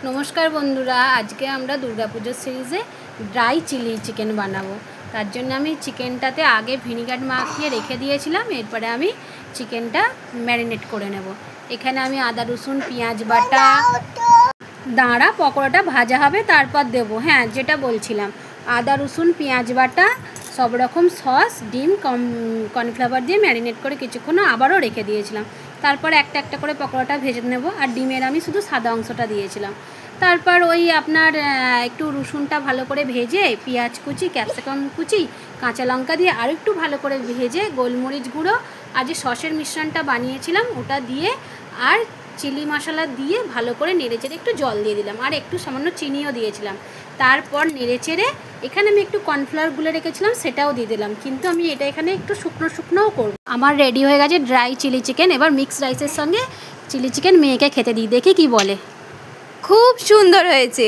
নমস্কার বন্ধুরা, আজকে আমরা দুর্গাপুজোর সিরিজে ড্রাই চিলি চিকেন বানাবো। তার জন্য আমি চিকেনটাতে আগে ভিনিগার মাখিয়ে রেখে দিয়েছিলাম। এরপরে আমি চিকেনটা ম্যারিনেট করে নেব। এখানে আমি আদা রসুন পেঁয়াজ বাটা, দাঁড়া পকোড়াটা ভাজা হবে তারপর দেবো। হ্যাঁ, যেটা বলছিলাম, আদা রসুন পেঁয়াজ বাটা, সব রকম সস, ডিম, কর্নফ্লাওয়ার দিয়ে ম্যারিনেট করে কিছুক্ষণ আবারও রেখে দিয়েছিলাম। তারপর একটা একটা করে পকোড়াটা ভেজে নেব। আর ডিমের আমি শুধু সাদা অংশটা দিয়েছিলাম। তারপর ওই আপনার একটু রসুনটা ভালো করে ভেজে, পেঁয়াজ কুচি, ক্যাপসিকাম কুচি, কাঁচা লঙ্কা দিয়ে আর একটু ভালো করে ভেজে, গোলমরিচ গুঁড়ো আর যে সসের মিশ্রণটা বানিয়েছিলাম ওটা দিয়ে আর চিলি মশলা দিয়ে ভালো করে নেড়েচেড়ে একটু জল দিয়ে দিলাম আর একটু সামান্য চিনিও দিয়েছিলাম। তারপর নেড়েচেড়ে এখানে আমি একটু কর্নফ্লাওয়ার গুলে রেখেছিলাম, সেটাও দিয়ে দিলাম। কিন্তু আমি এটা এখানে একটু শুকনো শুকনোও করব। আমার রেডি হয়ে গেছে ড্রাই চিলি চিকেন। এবার মিক্স রাইসের সঙ্গে চিলি চিকেন মেয়েকে খেতে দিই, দেখি কি বলে। খুব সুন্দর হয়েছে।